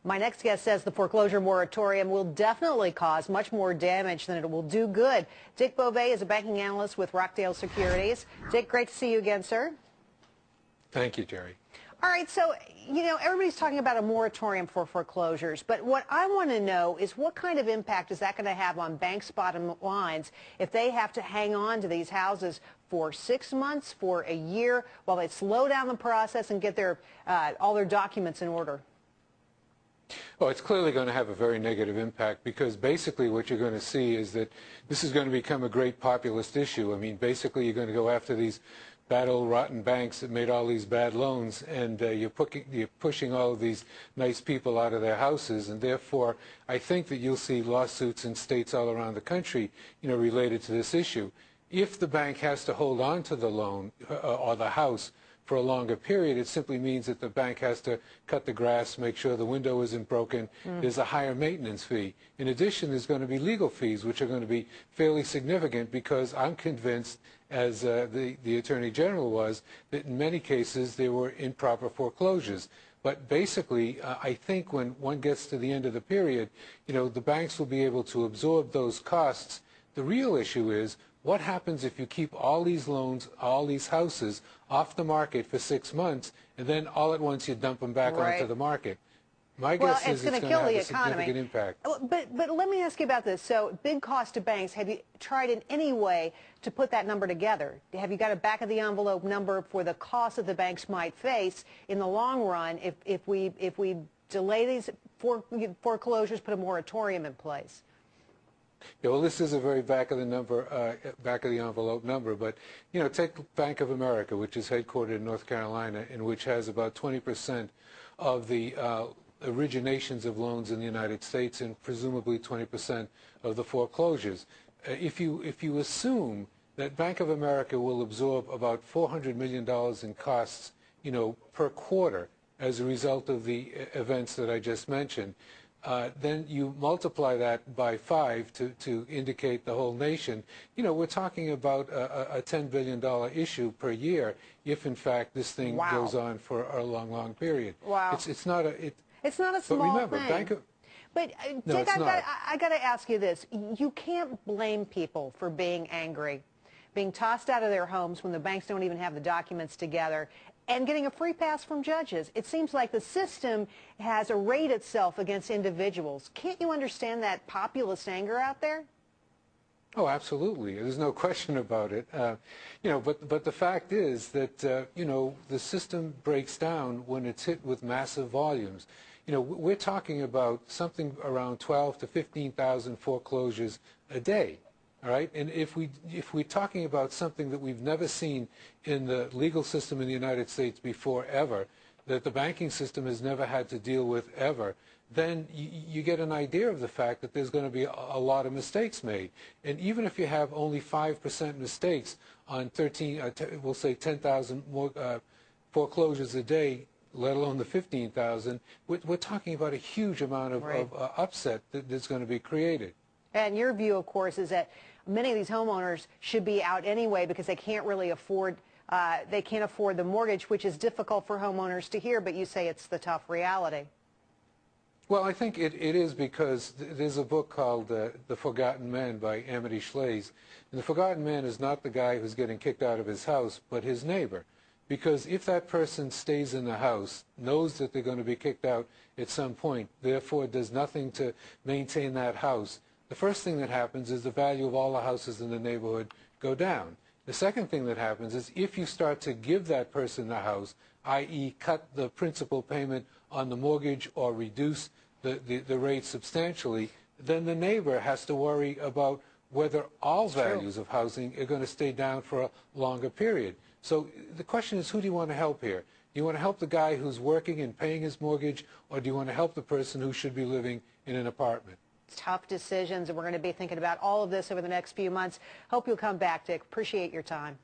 My next guest says the foreclosure moratorium will definitely cause much more damage than it will do good. Dick Beauvais is a banking analyst with Rockdale Securities. Dick, great to see you again, sir. Thank you, Jerry. All right, so, everybody's talking about a moratorium for foreclosures, but what I want to know is what kind of impact is that going to have on banks' bottom lines if they have to hang on to these houses for 6 months, for a year, while they slow down the process and get their all their documents in order? Well, it's clearly going to have a very negative impact because basically what you're going to see is that this is going to become a great populist issue. I mean, basically you're going to go after these bad old rotten banks that made all these bad loans, and you're pushing all of these nice people out of their houses, and therefore I think that you'll see lawsuits in states all around the country, related to this issue. If the bank has to hold on to the loan or the house for a longer period, it simply means that the bank has to cut the grass, make sure the window isn't broken. There's a higher maintenance fee. In addition, there's going to be legal fees, which are going to be fairly significant because I'm convinced, as the Attorney General was, that in many cases there were improper foreclosures. But basically, I think when one gets to the end of the period, the banks will be able to absorb those costs. The real issue is, what happens if you keep all these loans, all these houses off the market for 6 months, and then all at once you dump them back onto the market? My guess is it's going to have a significant impact. But let me ask you about this. So, big cost to banks. Have you tried in any way to put that number together? Have you got a back-of-the-envelope number for the cost that the banks might face in the long run if we delay these foreclosures, put a moratorium in place? Yeah, well, this is a very back-of-the-envelope number, but take Bank of America, which is headquartered in North Carolina, and which has about 20% of the originations of loans in the United States, and presumably 20% of the foreclosures. If you assume that Bank of America will absorb about $400 million in costs, per quarter as a result of the events that I just mentioned, then you multiply that by 5 to indicate the whole nation. We're talking about a $10 billion issue per year if, in fact, this thing goes on for a long, long period. Wow. It's not a small thing. But, Dick, I got to ask you this. You can't blame people for being angry, being tossed out of their homes when the banks don't even have the documents together, and getting a free pass from judges. It seems like the system has arrayed itself against individuals. Can't you understand that populist anger out there? Oh, absolutely. There's no question about it. But the fact is that, the system breaks down when it's hit with massive volumes. We're talking about something around 12 to 15,000 foreclosures a day. All right, and if we're talking about something that we've never seen in the legal system in the United States before ever, that the banking system has never had to deal with ever, then you get an idea of the fact that there's going to be a lot of mistakes made. And even if you have only 5% mistakes on we'll say 10,000 more foreclosures a day, let alone the 15,000, we're talking about a huge amount of upset that's going to be created. And your view, of course, is that many of these homeowners should be out anyway because they can't really afford the mortgage, which is difficult for homeowners to hear, but you say it's the tough reality. Well, I think it is because there's a book called The Forgotten Man by Amity Shlaes. And the Forgotten Man is not the guy who's getting kicked out of his house, but his neighbor. Because if that person stays in the house, knows that they're going to be kicked out at some point, therefore does nothing to maintain that house, the first thing that happens is the value of all the houses in the neighborhood go down. The second thing that happens is if you start to give that person the house, i.e. cut the principal payment on the mortgage or reduce the rate substantially, then the neighbor has to worry about whether all values of housing are going to stay down for a longer period. So the question is, who do you want to help here? Do you want to help the guy who's working and paying his mortgage, or do you want to help the person who should be living in an apartment? Tough decisions, and we're going to be thinking about all of this over the next few months. Hope you'll come back, Dick. Appreciate your time.